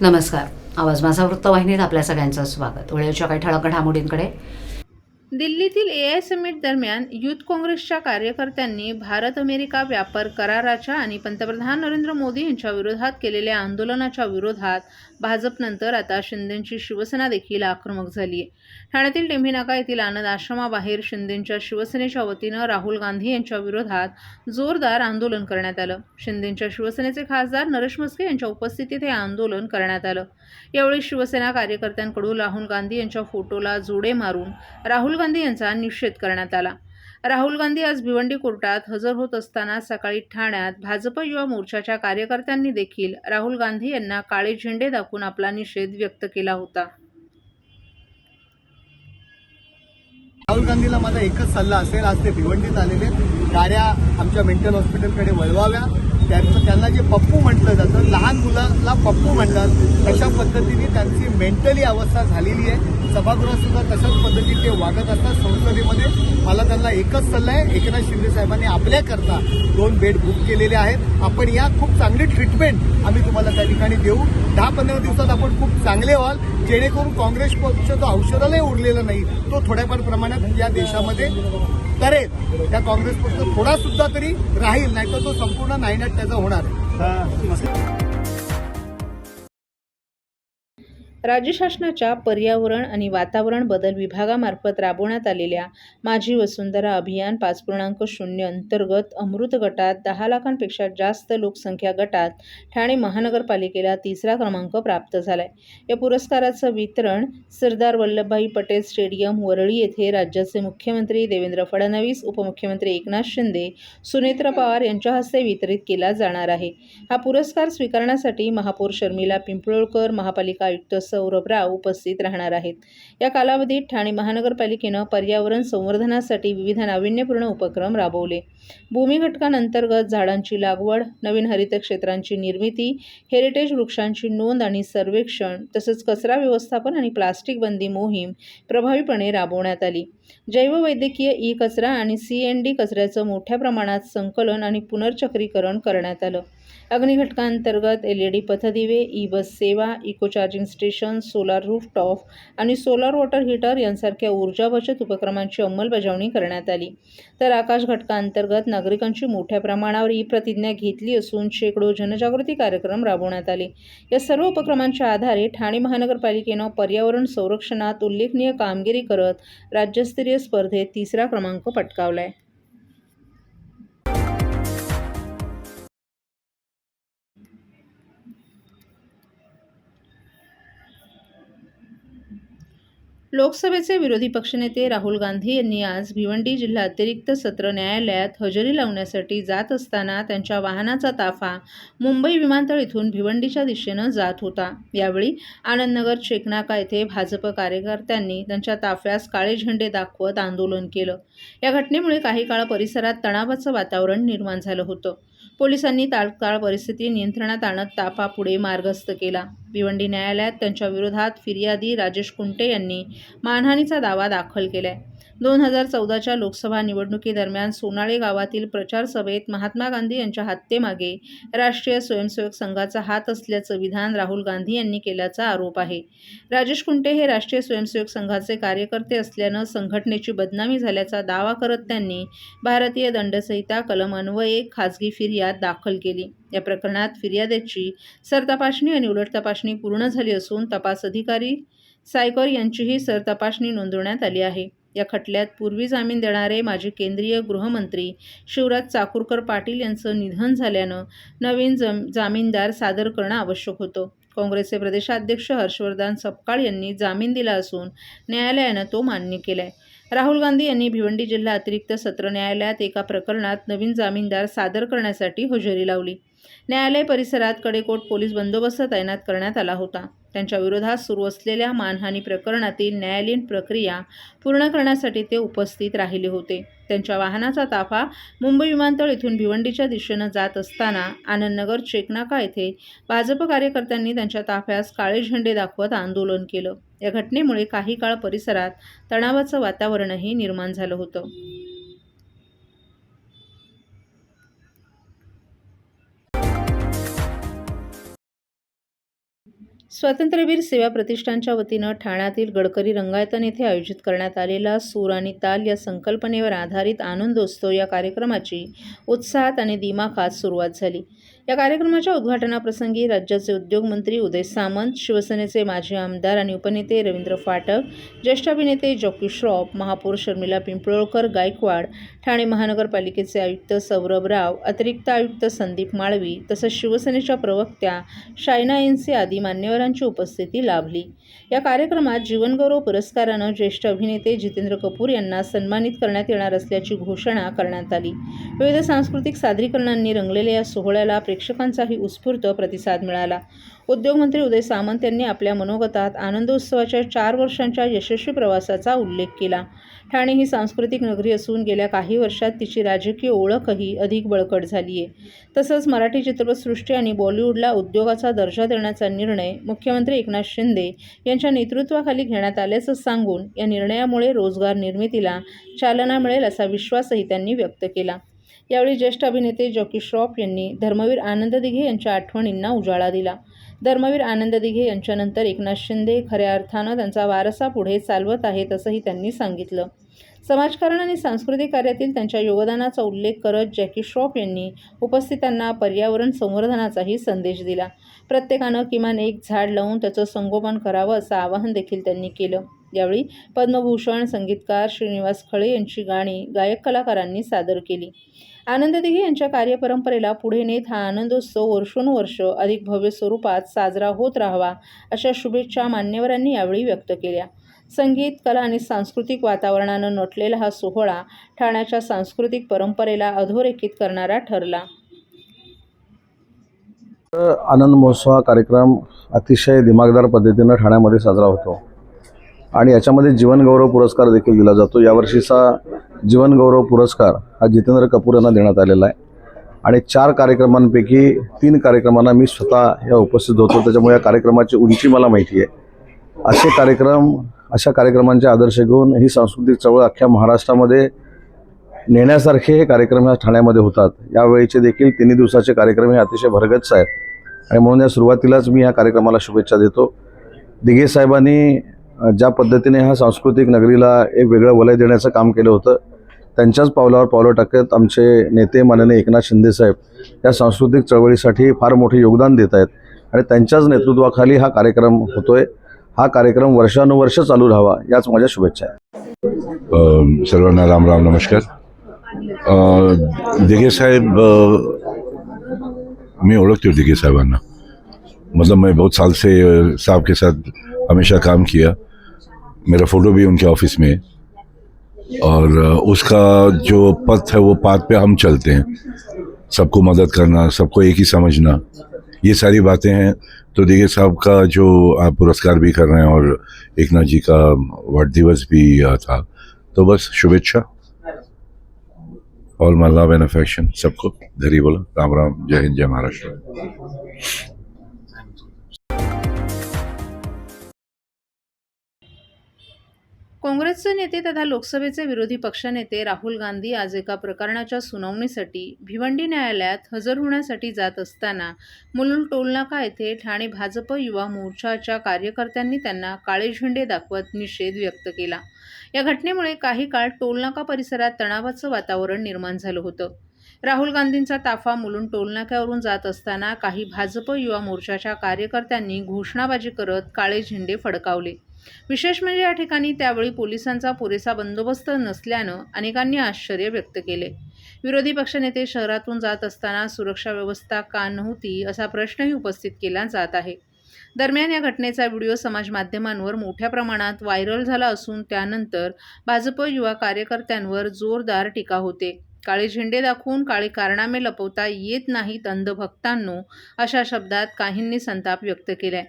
नमस्कार. आवाज माझा वृत्तवाहिनीत आपल्या सगळ्यांचं स्वागत. वेळेच्या काही ठळक घडामोडींकडे. दिल्लीतील AI समिट दरम्यान युथ काँग्रेसच्या कार्यकर्त्यांनी भारत अमेरिका व्यापार कराराच्या आणि पंतप्रधान नरेंद्र मोदी यांच्या विरोधात केलेल्या आंदोलनाच्या विरोधात भाजपनंतर आता शिंदेंची शिवसेना देखील आक्रमक झाली आहे. ठाण्यातील टेंभी नाका येथील आनंद आश्रमाबाहेर शिंदेंच्या शिवसेनेच्या वतीनं राहुल गांधी यांच्या विरोधात जोरदार आंदोलन करण्यात आलं. शिंदेंच्या शिवसेनेचे खासदार नरेश म्हस्के यांच्या उपस्थितीत हे आंदोलन करण्यात आलं. यावेळी शिवसेना कार्यकर्त्यांकडून राहुल गांधी यांच्या फोटोला जोडे मारून राहुल गांधी यांचा निषेध करण्यात आला. राहुल गांधी आज भिवंडी कोर्टात हजर होत असताना सकाळी ठाण्यात भाजप युवा मोर्चाच्या कार्यकर्त्यांनी देखील राहुल गांधी यांना काळे झेंडे दाखवून आपला निषेध व्यक्त केला होता. राहुल गांधीला माझा एकच सल्ला असेल, आज ते भिवंडीत आलेले, गाड्या आमच्या मेंटल हॉस्पिटलकडे वळवाव्या. त्यांना जे पप्पू म्हटलं जातं, लहान मुलाला पप्पू म्हणतात, तशा पद्धतीने त्यांची मेंटली अवस्था झालेली आहे. सभागृहात सुद्धा तशाच पद्धतीने ते वागत असतात. संसदेमध्ये मला त्यांना एकच सल्ला आहे, एकनाथ शिंदे साहेबांनी आपल्याकरता 2 बेड बुक केलेले आहेत. आपण या खूप चांगली ट्रीटमेंट आम्ही तुम्हाला त्या ठिकाणी देऊ. 10-15 दिवसात आपण खूप चांगले व्हाल, जेणेकरून काँग्रेस पक्ष जो औषधालाही उरलेला नाही तो थोड्याफार प्रमाणात या देशामध्ये करेल. त्या काँग्रेस पक्ष थोडा सुद्धा तरी राहील, नाही तर तो संपूर्ण नायनाट त्याचा होणार आहे. राज्य शासनाच्या पर्यावरण आणि वातावरण बदल विभागामार्फत राबवण्यात आलेल्या माझी वसुंधरा अभियान 5.0 अंतर्गत अमृत गटात 10 लाखांपेक्षा जास्त लोकसंख्या गटात ठाणे महानगरपालिकेला 3रा क्रमांक प्राप्त झालाय. या पुरस्काराचं वितरण सरदार वल्लभभाई पटेल स्टेडियम वरळी येथे राज्याचे मुख्यमंत्री देवेंद्र फडणवीस, उपमुख्यमंत्री एकनाथ शिंदे, सुनेत्रा पवार यांच्या हस्ते वितरित केला जाणार आहे. हा पुरस्कार स्वीकारण्यासाठी महापौर शर्मिला पिंपळकर, महापालिका आयुक्त सौरभ राव उपस्थित राहणार आहेत. या कालावधीत ठाणे महानगरपालिकेनं पर्यावरण संवर्धनासाठी विविध नाविन्यपूर्ण उपक्रम राबवले. भूमी घटकांअंतर्गत झाडांची लागवड, नवीन हरित क्षेत्रांची निर्मिती, हेरिटेज वृक्षांची नोंद आणि सर्वेक्षण, तसंच कचरा व्यवस्थापन आणि प्लास्टिक बंदी मोहीम प्रभावीपणे राबवण्यात आली. जैववैद्यकीय ई-कचरा आणि CND कचऱ्याचं मोठ्या प्रमाणात संकलन आणि पुनर्चक्रीकरण करण्यात आलं. अग्निघटकांतर्गत LED पथदिवे, ई-बस सेवा, eco charging station, solar rooftop आणि सोलार वॉटर हीटर यांसारख्या ऊर्जा बचत उपक्रमांची अंमलबजावणी करण्यात आली. तर आकाश घटकांतर्गत नागरिकांची मोठ्या प्रमाणावर ही प्रतिज्ञा घेतली असून शेकडो जनजागृती कार्यक्रम राबवण्यात आले. या सर्व उपक्रमांच्या आधारे ठाणे महानगरपालिकेनं पर्यावरण संरक्षणात उल्लेखनीय कामगिरी करत राज्यस्तरीय स्पर्धेत 3रा क्रमांक पटकावलाय. लोकसभेचे विरोधी पक्षनेते राहुल गांधी यांनी आज भिवंडी जिल्हा अतिरिक्त सत्र न्यायालयात हजेरी लावण्यासाठी जात असताना त्यांच्या वाहनाचा ताफा मुंबई विमानतळ इथून भिवंडीच्या दिशेनं जात होता. यावेळी आनंदनगर चेकनाका येथे भाजप कार्यकर्त्यांनी त्यांच्या ताफ्यास काळे झेंडे दाखवत आंदोलन केलं. या घटनेमुळे काही काळ परिसरात तणावाचं वातावरण निर्माण झालं होतं. पोलिसांनी तात्काळ परिस्थिती नियंत्रणात आणत ताफा पुढे मार्गस्थ केला. भिवंडी न्यायालयात त्यांच्या विरोधात फिर्यादी राजेश कुंटे यांनी मानहानीचा दावा दाखल केलाय. 2014च्या लोकसभा निवडणुकीदरम्यान सोनाळे गावातील प्रचार सभेत महात्मा गांधी यांच्या हत्येमागे राष्ट्रीय स्वयंसेवक संघाचा हात असल्याचं विधान राहुल गांधी यांनी केल्याचा आरोप आहे. राजेश कुंटे हे राष्ट्रीय स्वयंसेवक संघाचे कार्यकर्ते असल्यानं संघटनेची बदनामी झाल्याचा दावा करत त्यांनी भारतीय दंडसंहिता कलम अन्वये खासगी फिर्याद दाखल केली. या प्रकरणात फिर्यादेची सरतपासणी आणि उलट तपासणी पूर्ण झाली असून तपास अधिकारी सायकर यांचीही सरतपासणी नोंदवण्यात आली आहे. या खटल्यात पूर्वी जामीन देणारे माजी केंद्रीय गृहमंत्री शिवराज चाकूरकर पाटील यांचं निधन झाल्यानं नवीन जामीनदार सादर करणं आवश्यक होतं. काँग्रेसचे प्रदेशाध्यक्ष हर्षवर्धन सपकाळ यांनी जामीन दिला असून न्यायालयानं तो मान्य केलाय. राहुल गांधी यांनी भिवंडी जिल्हा अतिरिक्त सत्र न्यायालयात एका प्रकरणात नवीन जामीनदार सादर करण्यासाठी हजेरी लावली. न्यायालय परिसरात कडेकोट पोलीस बंदोबस्त तैनात करण्यात आला होता. त्यांच्या विरोधात सुरू असलेल्या मानहानी प्रकरणातील न्यायालयीन प्रक्रिया पूर्ण करण्यासाठी ते उपस्थित राहिले होते. त्यांच्या वाहनाचा ताफा मुंबई विमानतळ इथून भिवंडीच्या दिशेनं जात असताना आनंदनगर चेकनाका येथे भाजप कार्यकर्त्यांनी त्यांच्या ताफ्यास काळे झेंडे दाखवत आंदोलन केलं. या घटनेमुळे काही काळ परिसरात तणावाचं वातावरणही निर्माण झालं होतं. स्वातंत्र्यवीर सेवा प्रतिष्ठानच्या वतीनं ठाण्यातील गडकरी रंगायतन येथे आयोजित करण्यात आलेला सूर आणि ताल या संकल्पनेवर आधारित आनंदोत्सव या कार्यक्रमाची उत्साहात आणि दिमाखात सुरुवात झाली. या कार्यक्रमाच्या उद्घाटनाप्रसंगी राज्याचे उद्योगमंत्री उदय सामंत, शिवसेनेचे माजी आमदार आणि उपनेते रवींद्र फाटक, ज्येष्ठ अभिनेते जॉकी श्रॉफ, महापौर शर्मिला पिंपळकर गायकवाड, ठाणे महानगरपालिकेचे आयुक्त सौरभ राव, अतिरिक्त आयुक्त संदीप माळवी तसंच शिवसेनेच्या प्रवक्त्या शायना एनसी आदी मान्यवरांची उपस्थिती लाभली. या कार्यक्रमात जीवनगौरव पुरस्कारानं ज्येष्ठ अभिनेते जितेंद्र कपूर यांना सन्मानित करण्यात येणार असल्याची घोषणा करण्यात आली. विविध सांस्कृतिक सादरीकरणांनी रंगलेल्या या सोहळ्याला प्रेक्षकांचाही उत्स्फूर्त प्रतिसाद मिळाला. उद्योगमंत्री उदय सामंत यांनी आपल्या मनोगतात आनंदोत्सवाच्या 4 वर्षांच्या यशस्वी प्रवासाचा उल्लेख केला. ठाणे ही सांस्कृतिक नगरी असून गेल्या काही वर्षात तिची राजकीय ओळखही अधिक बळकट झाली आहे. तसंच मराठी चित्रपटसृष्टी आणि बॉलिवूडला उद्योगाचा दर्जा देण्याचा निर्णय मुख्यमंत्री एकनाथ शिंदे यांच्या नेतृत्वाखाली घेण्यात आल्याचं सांगून या निर्णयामुळे रोजगार निर्मितीला चालना मिळेल असा विश्वासही त्यांनी व्यक्त केला. यावेळी ज्येष्ठ अभिनेते जॉकी श्रॉफ यांनी धर्मवीर आनंद दिघे यांच्या आठवणींना उजाळा दिला. धर्मवीर आनंद दिघे यांच्यानंतर एकनाथ शिंदे खऱ्या अर्थानं त्यांचा वारसा पुढे चालवत आहेत असंही त्यांनी सांगितलं. समाजकारण आणि सांस्कृतिक कार्यातील त्यांच्या योगदानाचा उल्लेख करत जॅकी श्रॉफ यांनी उपस्थितांना पर्यावरण संवर्धनाचाही संदेश दिला. प्रत्येकानं किमान एक झाड लावून त्याचं संगोपन करावं असं आवाहन देखील त्यांनी केलं. यावेळी पद्मभूषण संगीतकार श्रीनिवास खळे यांची गाणी गायक कलाकारांनी सादर केली. आनंद दिघे यांच्या कार्यपरंपरेला पुढे नेत हा आनंदोत्सव वर्षोनुवर्ष अधिक भव्य स्वरूपात साजरा होत राहावा अशा शुभेच्छा मान्यवरांनी यावेळी व्यक्त केल्या. संगीत, कला आणि सांस्कृतिक वातावरणानं नटलेला हा सोहळा ठाण्याच्या सांस्कृतिक परंपरेला अधोरेखित करणारा ठरला. आनंद महोत्सव हा कार्यक्रम अतिशय दिमागदार पद्धतीनं ठाण्यामध्ये साजरा होतो आणि याच्यामध्ये जीवनगौरव पुरस्कार देखील दिला जातो. यावर्षीचा जीवनगौरव पुरस्कार हा जितेंद्र कपूर यांना देण्यात आलेला आहे आणि 4 कार्यक्रमांपैकी 3 कार्यक्रमांना मी स्वतः या उपस्थित होतो. त्याच्यामुळे या कार्यक्रमाची उंची मला माहिती आहे. अशा कार्यक्रमांचे आदर्श घेऊन ही सांस्कृतिक चळवळ अख्ख्या महाराष्ट्रामध्ये नेण्यासारखे हे कार्यक्रम ह्या ठाण्यामध्ये होतात. यावेळीचे देखील 3 दिवसाचे कार्यक्रम हे अतिशय भरगच्च आहेत आणि म्हणून या सुरुवातीलाच मी ह्या कार्यक्रमाला शुभेच्छा देतो. दिघे साहेबांनी ज्या पद्धतीने ह्या सांस्कृतिक नगरीला एक वेगळं वलय देण्याचं काम केलं होतं, त्यांच्याच पावलावर पावलं टाकत आमचे नेते माननीय एकनाथ शिंदे साहेब या सांस्कृतिक चळवळीसाठी फार मोठे योगदान देत आहेत आणि त्यांच्याच नेतृत्वाखाली हा कार्यक्रम होतोय. हा कार्यक्रम वर्षानुवर्ष चालू राहावा याच माझ्या शुभेच्छा आहेत. सर्वांना राम राम नमस्कार. दिघे साहेब, मैं ओळखते हूँ दिघे साहबाना. मतलब मैं बहुत साल से साहब के साथ हमेशा काम किया. मेरा फ़ोटो भी उनके ऑफिस में है और उसका जो पथ है वो पाथ पे हम चलते हैं. सबको मदद करना, सबको एक ही समझना, ये सारी बातें हैं. तो दिघे साहब का जो आप पुरस्कार भी कर रहे हैं और एकनाथ जी का वर्ध दिवस भी था, तो बस शुभेच्छा. ऑल माय लव एंड अफेक्शन सबको. धरी बोला. राम राम. जय हिंद, जय महाराष्ट्र. काँग्रेसचे नेते तथा लोकसभेचे विरोधी पक्षनेते राहुल गांधी आज एका प्रकरणाच्या सुनावणीसाठी भिवंडी न्यायालयात हजर होण्यासाठी जात असताना मुलुंड टोलनाका येथे ठाणे भाजप युवा मोर्चाच्या कार्यकर्त्यांनी त्यांना काळे झेंडे दाखवत निषेध व्यक्त केला. या घटनेमुळे काही काळ टोलनाका परिसरात तणावाचं वातावरण निर्माण झालं होतं. राहुल गांधींचा ताफा मुलुंड टोलनाक्यावरून जात असताना काही भाजप युवा मोर्चाच्या कार्यकर्त्यांनी घोषणाबाजी करत काळे झेंडे फडकावले. विशेष म्हणजे या ठिकाणी त्यावेळी पोलिसांचा पुरेसा बंदोबस्त नसल्यानं अनेकांनी आश्चर्य व्यक्त केले. विरोधी पक्षनेते शहरातून जात असताना सुरक्षा व्यवस्था का नव्हती असा प्रश्नही उपस्थित केला जात आहे. दरम्यान या घटनेचा व्हिडिओ समाज माध्यमांवर मोठ्या प्रमाणात व्हायरल झाला असून त्यानंतर भाजप युवा कार्यकर्त्यांवर जोरदार टीका होते. काळे झेंडे दाखवून काळे कारनामे लपवता येत नाहीत अंधभक्तांनो, अशा शब्दात काहींनी संताप व्यक्त केलाय.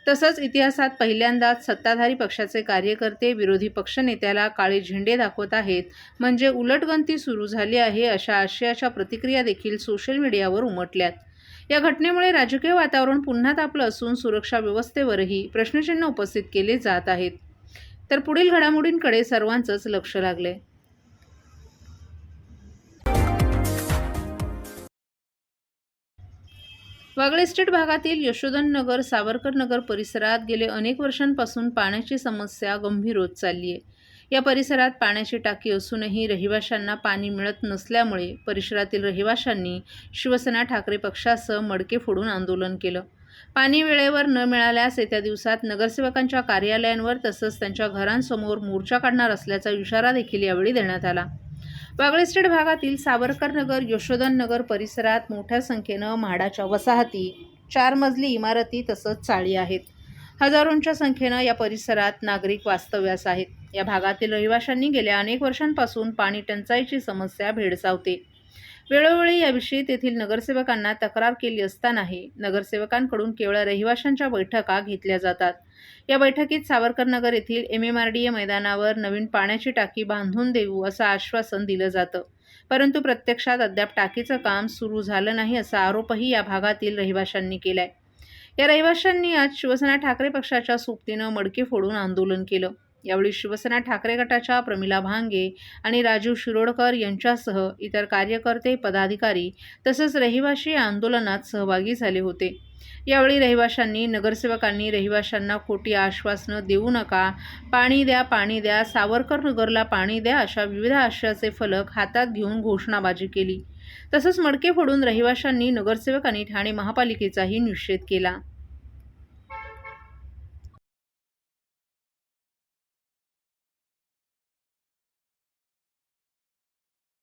तसंच इतिहासात पहिल्यांदाच सत्ताधारी पक्षाचे कार्यकर्ते विरोधी पक्षनेत्याला काळे झेंडे दाखवत आहेत म्हणजे उलटगंती सुरू झाली आहे अशा आशयाच्या प्रतिक्रिया देखील सोशल मीडियावर उमटल्यात. या घटनेमुळे राजकीय वातावरण पुन्हा तापलं असून सुरक्षा व्यवस्थेवरही प्रश्नचिन्ह उपस्थित केले जात आहेत. तर पुढील घडामोडींकडे सर्वांचंच लक्ष लागलंय. वागळे इस्टेट भागातील यशोधन नगर, सावरकर नगर परिसरात गेले अनेक वर्षांपासून पाण्याची समस्या गंभीर होत चालली आहे. या परिसरात पाण्याची टाकी असूनही रहिवाशांना पाणी मिळत नसल्यामुळे परिसरातील रहिवाशांनी शिवसेना ठाकरे पक्षासह मडके फोडून आंदोलन केलं. पाणी वेळेवर न मिळाल्यास येत्या दिवसात नगरसेवकांच्या कार्यालयांवर तसंच त्यांच्या घरांसमोर मोर्चा काढणार असल्याचा इशारा देखील यावेळी देण्यात आला. वागळे इस्टेट भागातील सावरकर नगर, यशोधन नगर परिसरात मोठ्या संख्येनं म्हाडाच्या वसाहती, 4 मजली इमारती तसंच चाळी आहेत. हजारोंच्या संख्येनं या परिसरात नागरिक वास्तव्यास आहेत. या भागातील रहिवाशांनी गेल्या अनेक वर्षांपासून पाणी टंचाईची समस्या भेडसावते. वेळोवेळी याविषयी तेथील नगरसेवकांना तक्रार केली असतानाही नगरसेवकांकडून केवळ रहिवाशांच्या बैठका घेतल्या जातात. या बैठकीत सावरकर नगर येथील MMRDA मैदानावर नवीन पाण्याची टाकी बांधून देऊ असं आश्वासन दिलं जातं, परंतु प्रत्यक्षात अद्याप टाकीचं काम सुरू झालं नाही असा आरोपही या भागातील रहिवाशांनी केलाय. या रहिवाशांनी आज शिवसेना ठाकरे पक्षाच्या सोबतीनं मडके फोडून आंदोलन केलं. यावेळी शिवसेना ठाकरे गटाच्या प्रमिला भांगे आणि राजू शिरोडकर यांच्यासह इतर कार्यकर्ते, पदाधिकारी तसंच रहिवाशी या आंदोलनात सहभागी झाले होते. यावेळी रहिवाशांनी नगरसेवकांनी रहिवाशांना खोटी आश्वासनं देऊ नका, पाणी द्या, पाणी द्या, सावरकर नगरला पाणी द्या अशा विविध आशयाचे फलक हातात घेऊन घोषणाबाजी केली. तसंच मडके फोडून रहिवाशांनी नगरसेवक आणि ठाणे महापालिकेचाही निषेध केला.